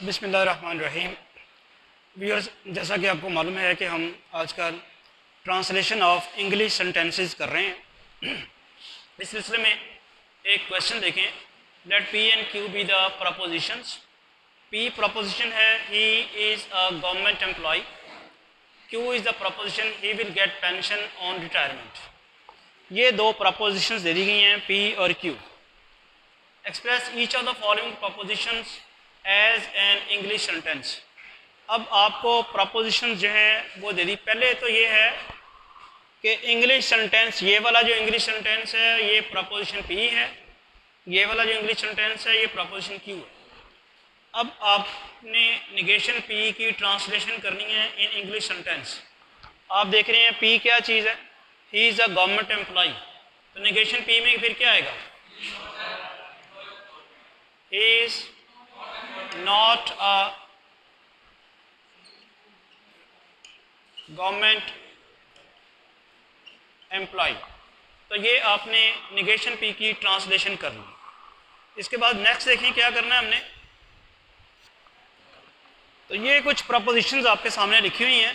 बिस्मिल्लाहिर्रहमानिर्रहीम। व्यूअर्स, जैसा कि आपको मालूम है कि हम आजकल ट्रांसलेशन ऑफ इंग्लिश सेंटेंसेस कर रहे हैं। इस सिलसिले में एक क्वेश्चन देखें। Let P and Q be the propositions. P proposition है he is a government employee. Q is the proposition he will get pension on retirement. ये दो प्रपोजिशंस दे दी गई हैं, पी और Q. Express each of the following propositions as an English sentence. अब आपको प्रपोजिशंस जो हैं वो दे दी। पहले तो ये है कि इंग्लिश सेंटेंस, ये वाला जो इंग्लिश सेंटेंस है ये प्रपोजिशन पी है, ये वाला जो इंग्लिश सेंटेंस है ये प्रपोजिशन क्यू है। अब आपने निगेशन पी की ट्रांसलेशन करनी है इन इंग्लिश सेंटेंस। आप देख रहे हैं पी क्या चीज़ है, he is a government employ. तो निगेशन पी में फिर क्या आएगा, he is not a government employ. तो ये आपने निगेशन पी की ट्रांसलेशन कर ली। इसके बाद नेक्स्ट देखें क्या करना है हमने। तो ये कुछ प्रपोजिशंस आपके सामने लिखी हुई हैं,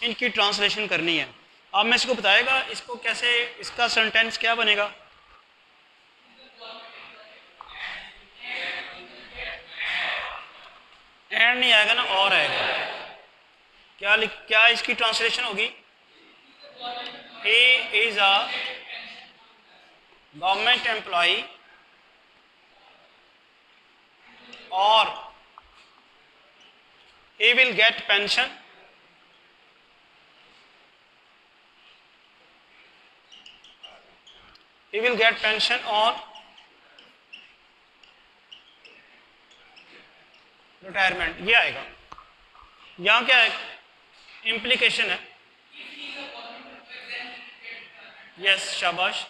इनकी ट्रांसलेशन करनी है। आप में इसको बताएगा इसको कैसे, इसका सेंटेंस क्या बनेगा। एंड नहीं आएगा ना, और आएगा। क्या इसकी ट्रांसलेशन होगी, he is a government employ और he will get pension on retirement. ये आएगा। यहाँ क्या है, इम्प्लीकेशन है। यस, शाबाश।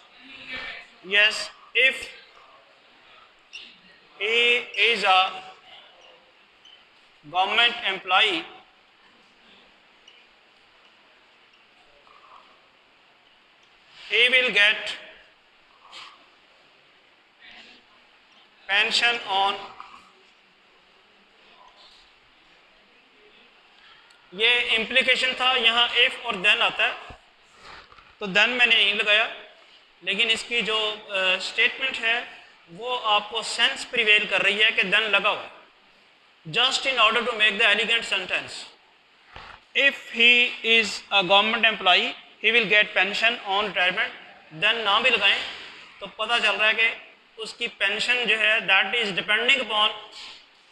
Yes, if he is a government employee he will get pension on। ये इम्प्लीकेशन था, यहाँ इफ और देन आता है तो देन मैंने नहीं लगाया, लेकिन इसकी जो स्टेटमेंट है वो आपको सेंस प्रिवेल कर रही है कि देन लगाओ, just in order to make the elegant sentence. If he is a government employ he will get pension on retirement. Then ना भी लगाएं तो पता चल रहा है कि उसकी पेंशन जो है that is depending upon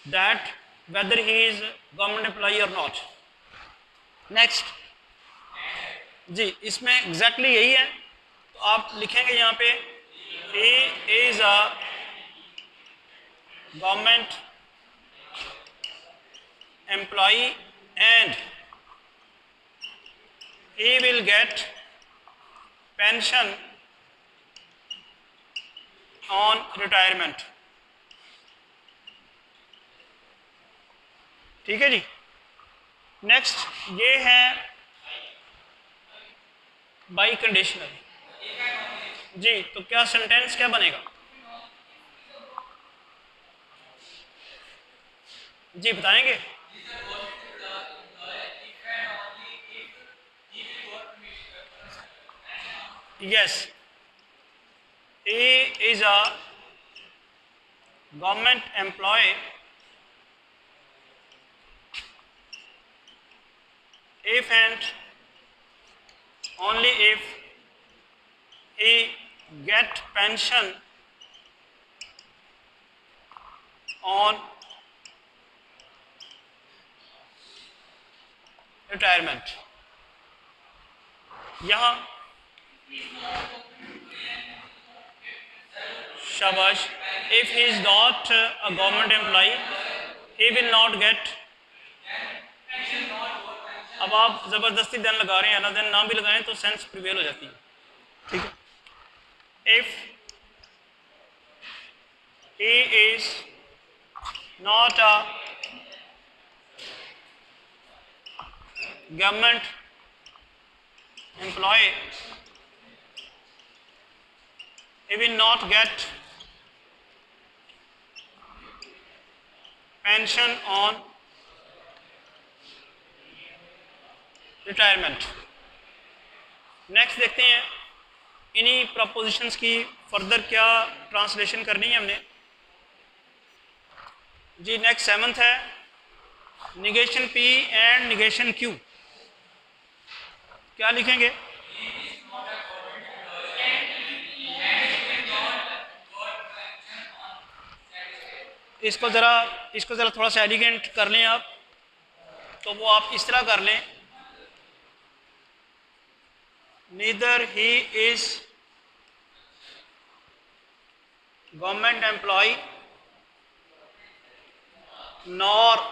that whether he is government employ और नॉट। नेक्स्ट जी, इसमें एग्जैक्टली यही है। तो आप लिखेंगे यहाँ पे he is a government employ and he will get pension on retirement। ठीक है जी। नेक्स्ट ये है बाई कंडीशनल। जी, तो क्या सेंटेंस क्या बनेगा, जी बताएंगे। Yes, he is a government employee if and only if he get pension on retirement। यहाँ शाबाश, if he is not a government employee he will not get। अब आप ज़बरदस्ती देन लगा रहे हैं ना, देन ना भी लगाएं तो सेंस प्रिवेल हो जाती है। ठीक है, if he is not a government employee he will not get pension on retirement. Next देखते हैं इन्हीं प्रपोजिशंस की फर्दर क्या ट्रांसलेशन करनी है हमने जी। नेक्स्ट 7th है negation P and negation Q. क्या लिखेंगे? इसको ज़रा थोड़ा सा एलिगेंट कर लें आप, तो वो आप इस तरह कर लें, neither he is government employ nor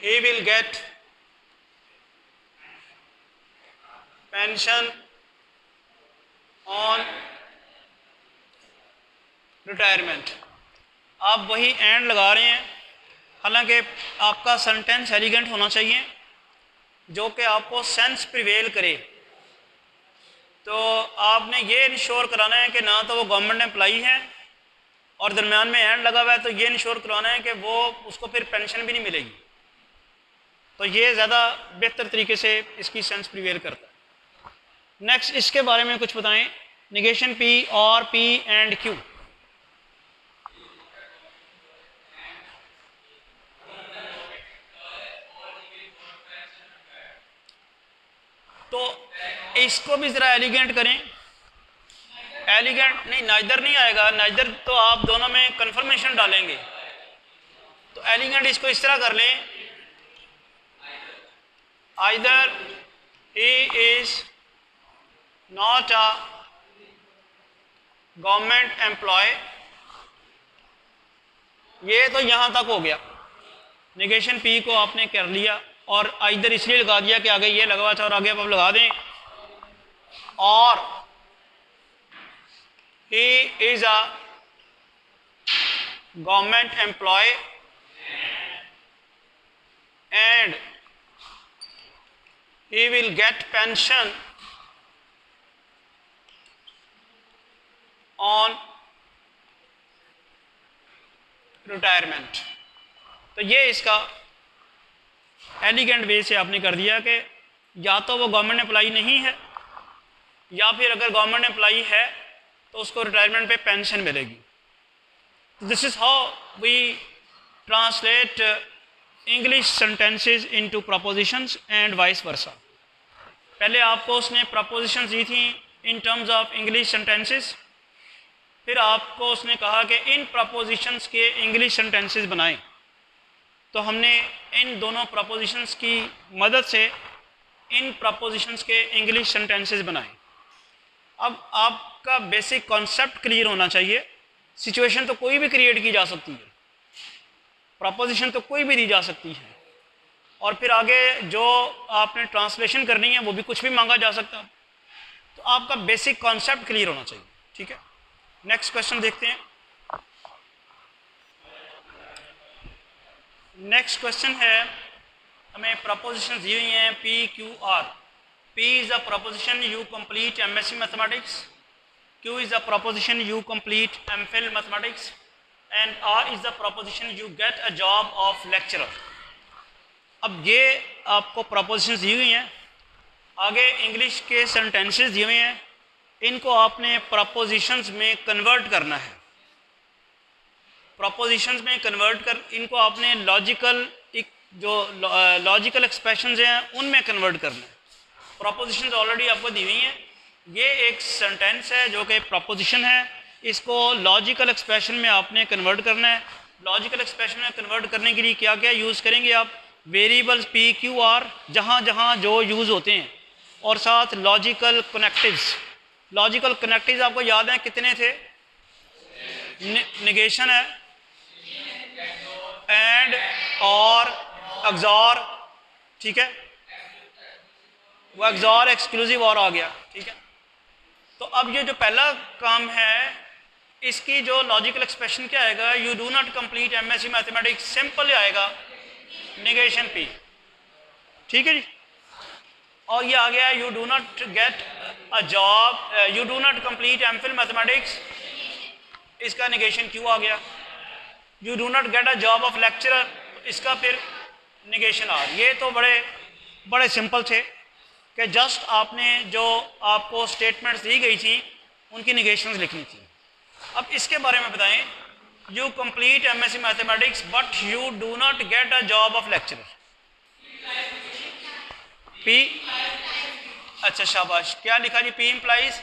he will get pension on retirement। आप वही एंड लगा रहे हैं, हालांकि आपका सेंटेंस एलिगेंट होना चाहिए जो कि आपको सेंस प्रिवेल करे। तो आपने ये इंश्योर कराना है कि ना तो वो गवर्नमेंट एम्प्लॉई है और दरमियान में एंड लगा हुआ है, तो ये इंश्योर कराना है कि वो उसको फिर पेंशन भी नहीं मिलेगी। तो ये ज़्यादा बेहतर तरीके से इसकी सेंस प्रिवेल करता है। नेक्स्ट इसके बारे में कुछ बताएं, निगेशन पी और पी एंड क्यू। तो इसको भी ज़रा एलिगेंट करें। एलिगेंट नहीं, नाइदर नहीं आएगा, नाइदर तो आप दोनों में कंफर्मेशन डालेंगे। तो एलिगेंट इसको इस तरह कर लें, either he is not a government employee। ये तो यहाँ तक हो गया, निगेशन पी को आपने कर लिया और आइदर इसलिए लगा दिया कि आगे ये लगा हुआ था और आगे आप लगा दें, और he is a government employee and he will get pension on retirement. तो ये इसका एलिगेंट वे से आपने कर दिया कि या तो वो गवर्नमेंट एम्प्लॉई नहीं है, या फिर अगर गवर्नमेंट एम्प्लॉई है तो उसको रिटायरमेंट पे पेंशन मिलेगी। This is how we translate English sentences into propositions and vice versa. पहले आपको उसने प्रपोजिशंस दी थी in terms of English sentences, फिर आपको उसने कहा कि इन प्रपोजिशंस के इंग्लिश सेंटेंसेस बनाएं। तो हमने इन दोनों प्रपोजिशंस की मदद से इन प्रपोजिशंस के इंग्लिश सेंटेंसेस बनाएं। अब आपका बेसिक कॉन्सेप्ट क्लियर होना चाहिए। सिचुएशन तो कोई भी क्रिएट की जा सकती है, प्रपोजिशन तो कोई भी दी जा सकती है, और फिर आगे जो आपने ट्रांसलेशन करनी है वो भी कुछ भी मांगा जा सकता है। तो आपका बेसिक कॉन्सेप्ट क्लियर होना चाहिए, ठीक है। नेक्स्ट क्वेश्चन देखते हैं। नेक्स्ट क्वेश्चन है, हमें प्रपोजिशन दी हुई हैं P Q R. P is a proposition you complete MSc mathematics, Q is a proposition you complete MPhil mathematics, and R is the proposition you get a job of lecturer. अब ये आपको propositions दी हुई हैं, आगे English के sentences दिए हुए हैं, इनको आपने प्रपोजिशंस में कन्वर्ट करना है। प्रपोजिशंस में कन्वर्ट कर इनको आपने लॉजिकल लॉजिकल एक्सप्रेशंस हैं उनमें कन्वर्ट करना है। प्रपोजिशंस ऑलरेडी आपको दी हुई हैं, ये एक सेंटेंस है जो कि प्रपोजिशन है, इसको लॉजिकल एक्सप्रेशन में आपने कन्वर्ट करना है। लॉजिकल एक्सप्रेशन में कन्वर्ट करने के लिए क्या क्या यूज़ करेंगे आप? वेरिएबल्स पी क्यू आर जहाँ जहाँ जो यूज़ होते हैं, और साथ लॉजिकल कनेक्टिव्स। लॉजिकल कनेक्टिव्स आपको याद हैं कितने थे? निगेशन है, एंड, और, एक्सॉर, ठीक है, वो एक्सॉर एक्सक्लूसिव और आ गया, ठीक है। तो अब ये जो पहला काम है, इसकी जो लॉजिकल एक्सप्रेशन क्या आएगा? You do not complete MSc mathematics, simple आएगा निगेशन पी, ठीक है जी। और ये आ गया you do not get a job, you do not complete MPhil mathematics, इसका निगेशन क्यों आ गया? You do not get a job of lecturer, इसका फिर निगेशन आर। ये तो बड़े सिंपल थे कि जस्ट आपने जो आपको स्टेटमेंट्स दी गई थी उनकी निगेशंस लिखनी थी। अब इसके बारे में बताएं, you complete MSc mathematics but you do not get a job of lecturer. P, अच्छा शाबाश, क्या लिखा जी? P implies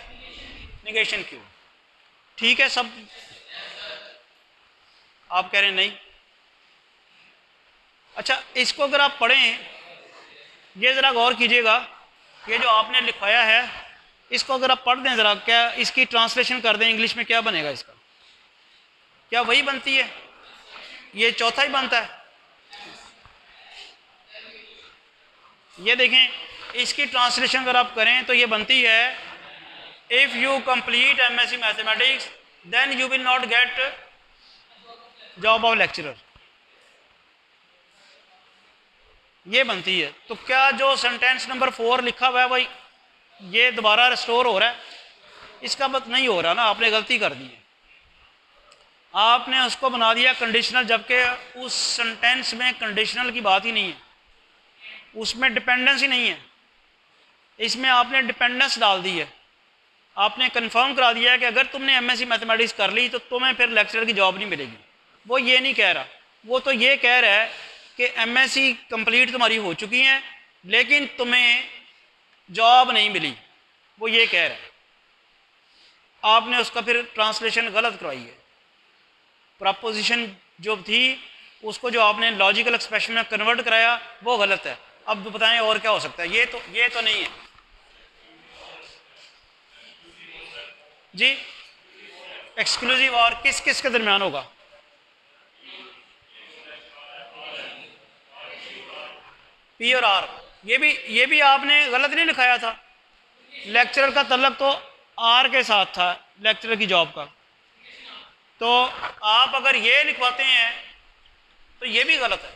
negation Q. ठीक है सब? आप कह रहे हैं नहीं। अच्छा, इसको अगर आप पढ़ें, ये ज़रा गौर कीजिएगा, ये जो आपने लिखवाया है इसको अगर आप पढ़ दें ज़रा, क्या इसकी ट्रांसलेशन कर दें इंग्लिश में, क्या बनेगा इसका? क्या वही बनती है? ये चौथा ही बनता है। ये देखें, इसकी ट्रांसलेशन अगर आप करें तो ये बनती है, if you complete MSc mathematics then you will not get job of lecturer. ये बनती है। तो क्या जो सेंटेंस नंबर 4 लिखा हुआ है वही ये दोबारा रिस्टोर हो रहा है? इसका बात नहीं हो रहा ना, आपने गलती कर दी है। आपने उसको बना दिया कंडीशनल, जबकि उस सेंटेंस में कंडीशनल की बात ही नहीं है, उसमें डिपेंडेंस ही नहीं है। इसमें आपने डिपेंडेंस डाल दी है। आपने कंफर्म करा दिया है कि अगर तुमने एमएससी मैथमेटिक्स कर ली तो तुम्हें फिर लेक्चरर की जॉब नहीं मिलेगी। वो ये नहीं कह रहा, वो तो ये कह रहा है कि एमएससी कंप्लीट तुम्हारी हो चुकी है लेकिन तुम्हें जॉब नहीं मिली, वो ये कह रहा है। आपने उसका फिर ट्रांसलेशन गलत करवाई है। प्रपोजिशन जो थी उसको जो आपने लॉजिकल एक्सप्रेशन में कन्वर्ट कराया वो गलत है। अब बताएं और क्या हो सकता है? ये तो नहीं है जी। एक्सक्लूसिव और किस किस के दरमियान होगा? पी और आर। ये भी आपने गलत नहीं लिखाया था। लेक्चरर का तल्लक तो आर के साथ था, लेक्चरर की जॉब का। तो आप अगर ये लिखवाते हैं तो ये भी गलत है।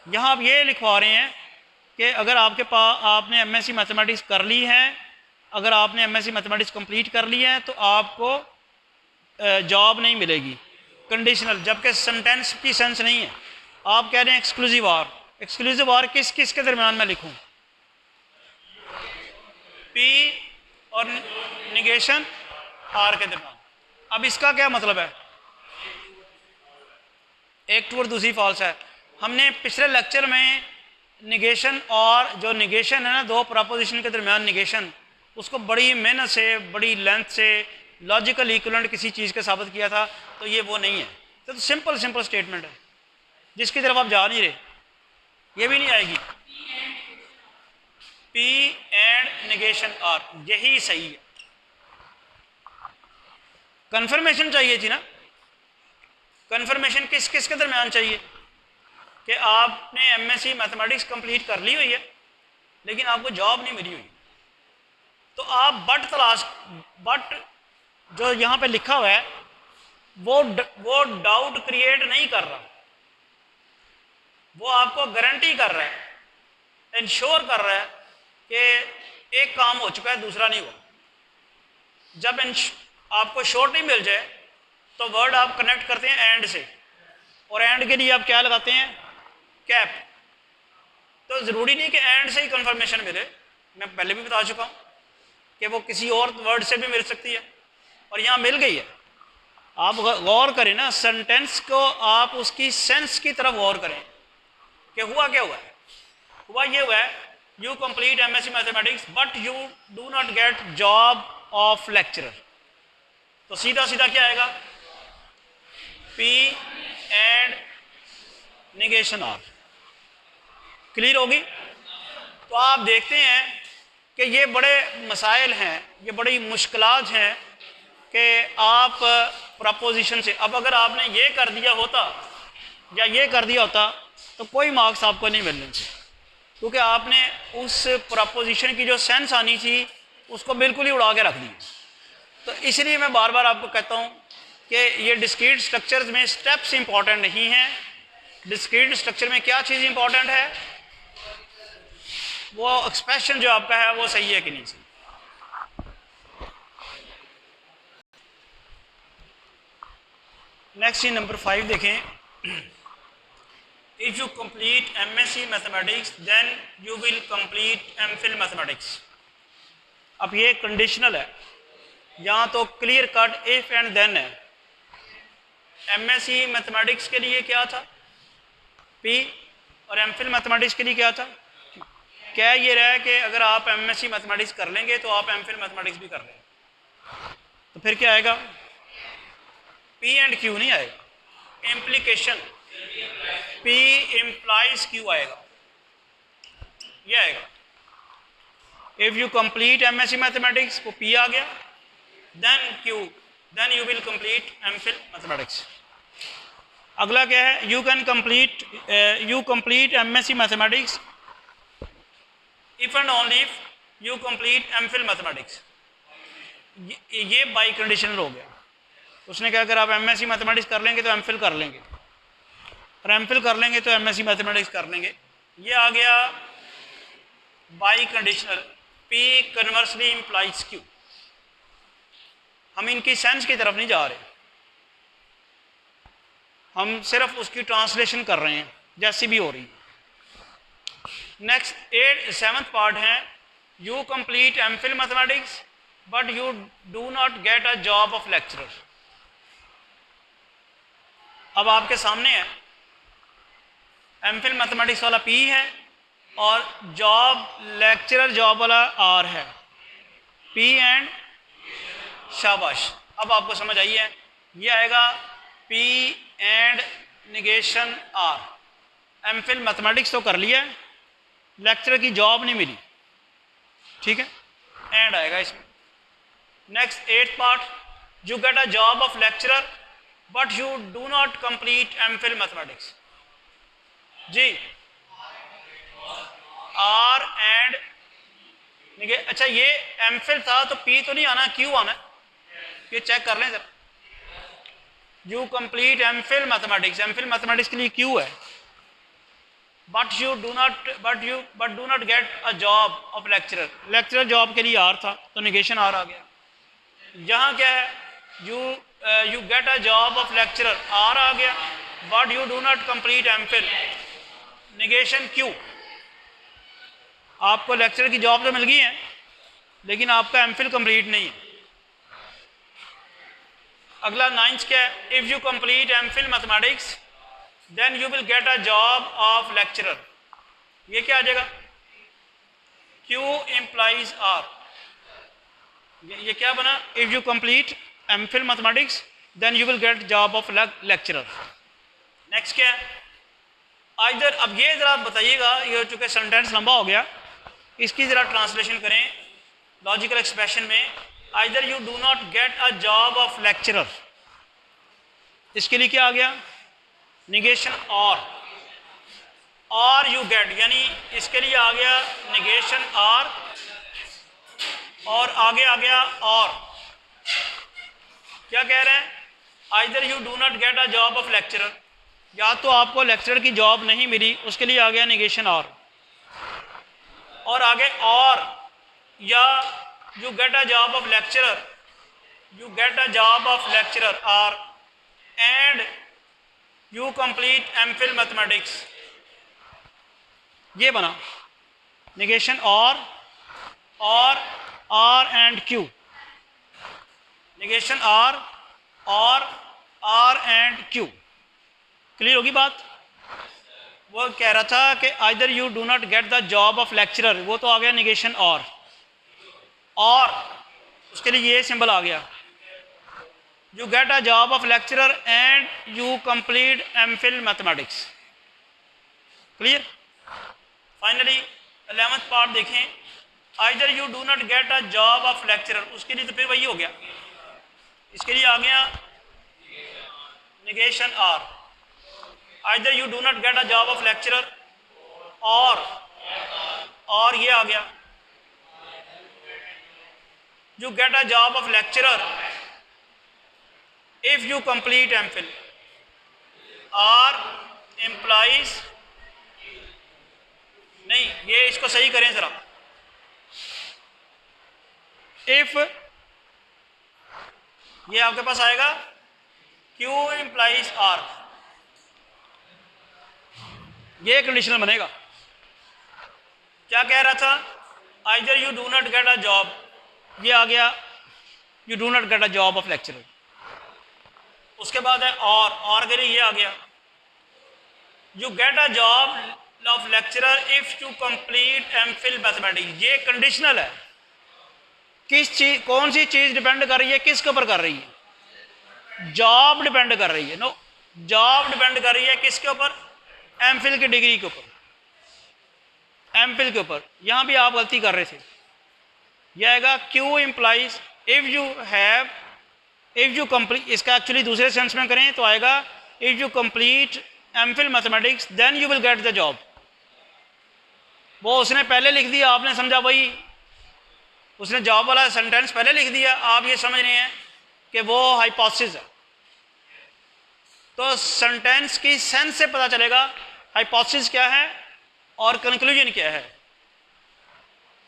यहाँ आप ये लिखवा रहे हैं कि अगर आपके पास आपने एमएससी मैथमेटिक्स कर ली है, अगर आपने एमएससी मैथमेटिक्स कंप्लीट कर ली है तो आपको जॉब नहीं मिलेगी, कंडीशनल, जबकि सेंटेंस की सेंस नहीं है। आप कह रहे हैं एक्सक्लूसिव आर। एक्सक्लूसिव आर किस किस के दरमियान में लिखूं? पी और निगेशन आर के दरमियान। अब इसका क्या मतलब है? एक ट्रू और दूसरी फॉल्स है। हमने पिछले लेक्चर में निगेशन और जो निगेशन है ना, दो प्रपोजिशन के दरमियान निगेशन, उसको बड़ी मेहनत से, बड़ी लेंथ से लॉजिकल इक्विवेलेंट किसी चीज़ के साबित किया था। तो ये वो नहीं है। तो सिंपल स्टेटमेंट है जिसकी तरफ आप जा नहीं रहे। ये भी नहीं आएगी। पी एंड निगेशन आर, यही सही है। कंफर्मेशन चाहिए थी ना। कंफर्मेशन किस किस के दरमियान चाहिए? कि आपने एमएससी मैथमेटिक्स कंप्लीट कर ली हुई है लेकिन आपको जॉब नहीं मिली हुई, तो आप बट जो यहाँ पे लिखा हुआ है वो डाउट क्रिएट नहीं कर रहा, वो आपको गारंटी कर रहा है, इंश्योर कर रहा है कि एक काम हो चुका है दूसरा नहीं हुआ। जब आपको श्योर नहीं मिल जाए तो वर्ड आप कनेक्ट करते हैं एंड से, और एंड के लिए आप क्या लगाते हैं? कैप। तो ज़रूरी नहीं कि एंड से ही कंफर्मेशन मिले, मैं पहले भी बता चुका हूँ कि वो किसी और वर्ड से भी मिल सकती है, और यहाँ मिल गई है। आप गौर करें ना, सेंटेंस को आप उसकी सेंस की तरफ गौर करें कि हुआ क्या हुआ है। हुआ ये हुआ है, you complete MSc mathematics but you do not get job of lecturer. तो सीधा सीधा क्या आएगा? P and negation R. Clear होगी? तो आप देखते हैं कि ये बड़े मसाइल हैं, ये बड़ी मुश्किलात हैं कि आप प्रपोजिशन से, अब अगर आपने ये कर दिया होता या ये कर दिया होता तो कोई मार्क्स आपको नहीं मिलने थे, क्योंकि आपने उस प्रपोजिशन की जो सेंस आनी थी उसको बिल्कुल ही उड़ा के रख दी। तो इसलिए मैं बार बार आपको कहता हूँ कि ये डिस्क्रीट स्ट्रक्चर्स में स्टेप्स इंपॉर्टेंट नहीं हैं। डिस्क्रीट स्ट्रक्चर में क्या चीज़ इंपॉर्टेंट है? वो एक्सप्रेशन जो आपका है वो सही है कि नहीं सही। नेक्स्ट नंबर 5 देखें, if you complete MSc mathematics then you will complete MPhil mathematics. अब ये कंडीशनल है, यहाँ तो clear cut if and then है। एमएससी मैथमेटिक्स के लिए क्या था पी, और एमफिल मैथमेटिक्स के लिए क्या था। क्या ये रहा है कि अगर आप एमएससी मैथमेटिक्स कर लेंगे तो आप एमफिल मैथमेटिक्स भी कर लेंगे, तो फिर क्या आएगा, पी एंड क्यू नहीं आएगा, इम्प्लीकेशन पी इम्प्लाइज क्यू आएगा, ये आएगा। If you complete MSc mathematics को पी आ गया, then Q, then you will complete MPhil mathematics. अगला क्या है, you complete MSc mathematics if and only if you complete MPhil mathematics. ये बाई कंडीशनल हो गया। उसने कहा अगर आप एमएससी मैथमेटिक्स कर लेंगे तो एमफिल कर लेंगे, और एमफिल कर लेंगे तो एमएससी मैथमेटिक्स कर लेंगे। ये आ गया by conditional, P conversely implies Q. हम इनकी सेंस की तरफ नहीं जा रहे, हम सिर्फ उसकी ट्रांसलेशन कर रहे हैं जैसी भी हो रही है। नेक्स्ट 7th पार्ट है, you complete MPhil mathematics but you do not get a job of lecturer. अब आपके सामने है एमफिल मैथमेटिक्स वाला पी है और जॉब लेक्चरर जॉब वाला आर है, पी एंड शाबाश। अब आपको समझ आई है, ये आएगा P and negation R. MPhil mathematics तो कर लिया है, लेक्चरर की जॉब नहीं मिली, ठीक है, एंड आएगा इसमें। Next 8th part, you get a job of lecturer but you do not complete MPhil mathematics. जी, आर एंड अच्छा ये एमफिल था तो पी तो नहीं आना, क्यू आना, ये चेक कर लें sir. You complete MPhil mathematics, MPhil mathematics के लिए क्यू है, but do not get a job of lecturer. Lecturer job के लिए आर था तो निगेशन आर आ गया। यहाँ क्या है, you get a job of lecturer, R आ गया, but you do not complete MPhil, negation Q. आपको लेक्चरर की जॉब तो मिल गई है लेकिन आपका एमफिल कंप्लीट नहीं है। अगला 9th क्या है, if you complete MPhil mathematics then you will get a job of lecturer. ये क्या आ जाएगा, क्यू इम्प्लाइज आर। ये क्या बना, if you complete MPhil mathematics then you will get job of lecturer. Next क्या है, आइदर, अब ये ज़रा बताइएगा, ये चूँकि सेंटेंस लंबा हो गया, इसकी ज़रा ट्रांसलेशन करें लॉजिकल एक्सप्रेशन में। Either you do not get a job of lecturer, इसके लिए क्या आ गया, निगेशन और यू गेट, यानी इसके लिए आ गया निगेशन और आगे आ गया और। क्या कह रहे हैं, either you do not get a job of lecturer, या तो आपको लेक्चरर की जॉब नहीं मिली, उसके लिए आ गया निगेशन और आगे और, या you get a job of lecturer, you get a job of lecturer और and you complete MPhil mathematics. ये बना निगेशन और आर एंड क्यू, निगेशन और आर एंड क्यू। क्लियर होगी बात। वो कह रहा था कि either you do not get the job of lecturer, वो तो आ गया निगेशन और उसके लिए ये सिंबल आ गया, you get a job of lecturer and you complete MPhil mathematics. Clear. Finally 11th part देखें, either you do not get a job of lecturer, उसके लिए तो फिर वही हो गया, इसके लिए आ गया negation R. Either you do not get a job of lecturer और ये आ गया you get a job of lecturer if you complete MPhil. R implies, नहीं ये इसको सही करें जरा, इफ ये आपके पास आएगा क्यू इम्प्लाइज आर, ये कंडीशनल बनेगा। क्या कह रहा था, either you do not get a job, ये आ गया you do not get a job of lecturer. उसके बाद है और के लिए ये आ गया you get a job of lecturer if two complete MPhil mathematics. ये कंडीशनल है। किस चीज, कौन सी चीज डिपेंड कर रही है, किसके ऊपर कर रही है? जॉब डिपेंड कर रही है। नो, जॉब डिपेंड कर रही है किसके ऊपर? एमफिल की डिग्री के ऊपर, एमफिल के ऊपर। यहां भी आप गलती कर रहे थे। यह आएगा Q implies if you have, if you complete, इसका एक्चुअली दूसरे सेंस में करें तो आएगा if you complete MPhil mathematics then you will get the job. वो उसने पहले लिख दिया, आपने समझा भाई उसने जॉब वाला सेंटेंस पहले लिख दिया, आप ये समझ रहे हैं कि वो हाइपोथेसिस है। तो सेंटेंस की सेंस से पता चलेगा हाइपोथेसिस क्या है और कंक्लूजन क्या है।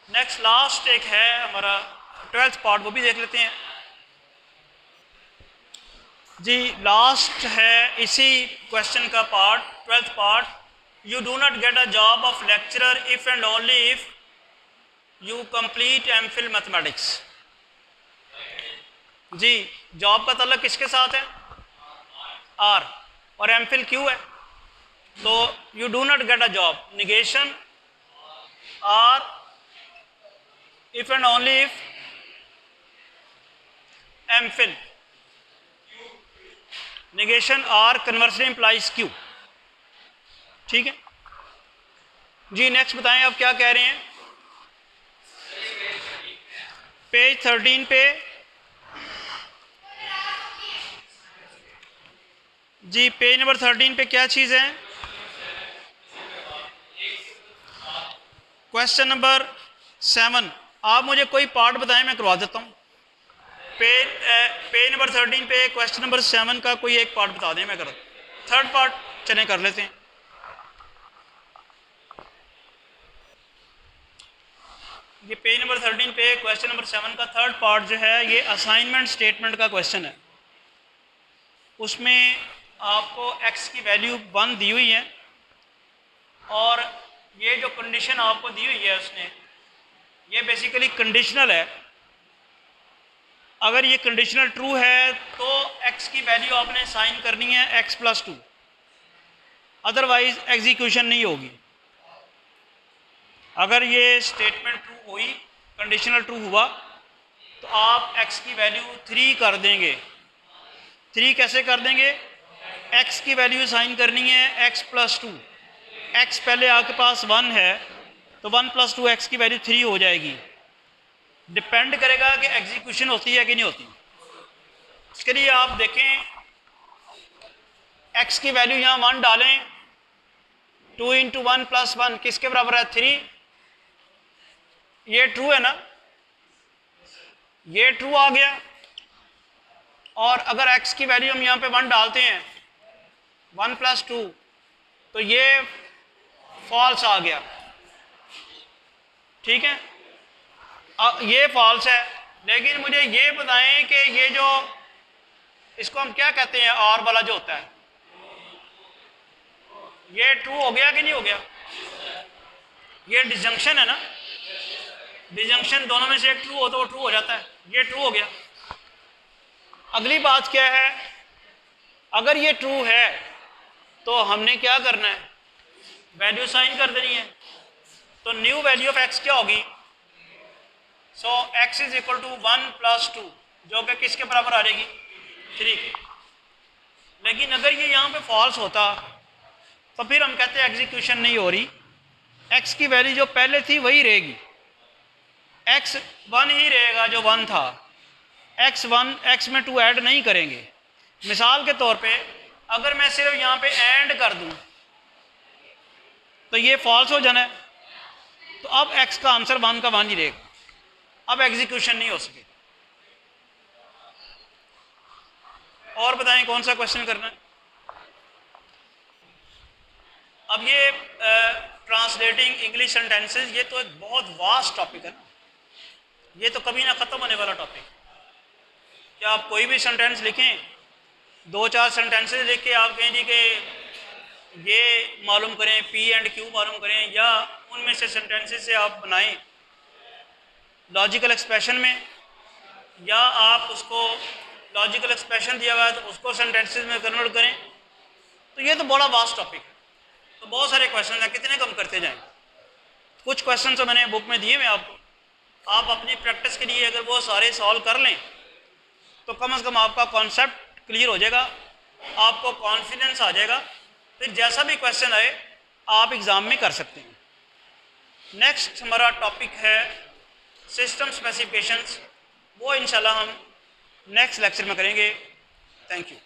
नेक्स्ट लास्ट एक है हमारा 12th पार्ट, वो भी देख लेते हैं जी। लास्ट है इसी क्वेश्चन का part, 12th part, you do not get a job of lecturer if and only if you complete MPhil mathematics. जी, जॉब का ताल्लुक किसके साथ है? आर, और एमफिल क्यू है। तो you do not get a job, negation R if and only if MPhil, negation R conversely implies Q. ठीक है जी। नेक्स्ट बताएं आप क्या कह रहे हैं। पेज 13 पे जी, पेज नंबर 13 पे क्या चीज़ है? Question number 7। आप मुझे कोई पार्ट बताएं, मैं करवा देता हूँ। पेज नंबर 13 पे क्वेश्चन नंबर 7 का कोई एक पार्ट बता दें, मैं कर, थर्ड पार्ट चले कर लेते हैं। ये पेज नंबर 13 पे क्वेश्चन नंबर 7 का थर्ड पार्ट जो है, ये असाइनमेंट स्टेटमेंट का क्वेश्चन है। उसमें आपको x की वैल्यू 1 दी हुई है और ये जो कंडीशन आपको दी हुई है उसने, ये बेसिकली कंडीशनल है। अगर ये कंडीशनल ट्रू है तो x की वैल्यू आपने साइन करनी है x+2, अदरवाइज एग्जीक्यूशन नहीं होगी। अगर ये स्टेटमेंट ट्रू हुई, कंडीशनल ट्रू हुआ, तो आप x की वैल्यू 3 कर देंगे। 3 कैसे कर देंगे? x की वैल्यू साइन करनी है x+2। x पहले आपके पास 1 है तो 1+2 x की वैल्यू 3 हो जाएगी। डिपेंड करेगा कि एग्जीक्यूशन होती है कि नहीं होती। इसके लिए आप देखें, x की वैल्यू यहाँ 1 डालें, 2 × 1 + 1 किसके बराबर है? 3। ये ट्रू है ना, ये ट्रू आ गया। और अगर x की वैल्यू हम यहाँ पे 1 डालते हैं, 1 + 2, तो ये फॉल्स आ गया। ठीक है, ये फॉल्स है। लेकिन मुझे ये बताएं कि ये जो, इसको हम क्या कहते हैं, और वाला जो होता है, ये ट्रू हो गया कि नहीं हो गया? ये डिसजंक्शन है ना, डिसजंक्शन दोनों में से एक ट्रू हो तो वो ट्रू हो जाता है। ये ट्रू हो गया। अगली बात क्या है, अगर ये ट्रू है तो हमने क्या करना है? वैल्यू साइन कर देनी है। तो न्यू वैल्यू ऑफ x क्या होगी? सो x = 1 + 2, जो कि किसके बराबर आ जाएगी? 3 के। लेकिन अगर ये यहाँ पे फॉल्स होता तो फिर हम कहते हैं एग्जीक्यूशन नहीं हो रही। x की वैल्यू जो पहले थी वही रहेगी, x 1 ही रहेगा जो 1 था। x में 2 ऐड नहीं करेंगे। मिसाल के तौर पे अगर मैं सिर्फ यहाँ पे एंड कर दूँ तो ये फॉल्स हो जाना है। तो अब x का आंसर 1 का 1 ही रहेगा, अब एग्जीक्यूशन नहीं हो सके। और बताएं कौन सा क्वेश्चन करना है? अब ये ट्रांसलेटिंग इंग्लिश सेंटेंसेस, ये तो एक बहुत वास्ट टॉपिक है ना, ये तो कभी ना ख़त्म होने वाला टॉपिक। क्या आप कोई भी सेंटेंस लिखें 2-4 सेंटेंसेस लिख के आप कहें जी कि ये मालूम करें, पी एंड क्यू मालूम करें, या उनमें से सेंटेंसेस से आप बनाएं लॉजिकल एक्सप्रेशन में, या आप उसको लॉजिकल एक्सप्रेशन दिया हुआ है तो उसको सेंटेंसेस में कन्वर्ट करें। तो ये तो बड़ा वास्ट टॉपिक है, तो बहुत सारे क्वेश्चन हैं, कितने कम करते जाएं। कुछ क्वेश्चन तो मैंने बुक में दिए हुए आपको, आप अपनी प्रैक्टिस के लिए अगर वो सारे सॉल्व कर लें तो कम से कम आपका कॉन्सेप्ट क्लियर हो जाएगा, आपको कॉन्फिडेंस आ जाएगा, फिर जैसा भी क्वेश्चन आए आप एग्ज़ाम में कर सकते हैं। नेक्स्ट हमारा टॉपिक है सिस्टम स्पेसिफिकेशंस, वो इंशाल्लाह हम नेक्स्ट लेक्चर में करेंगे। Thank you.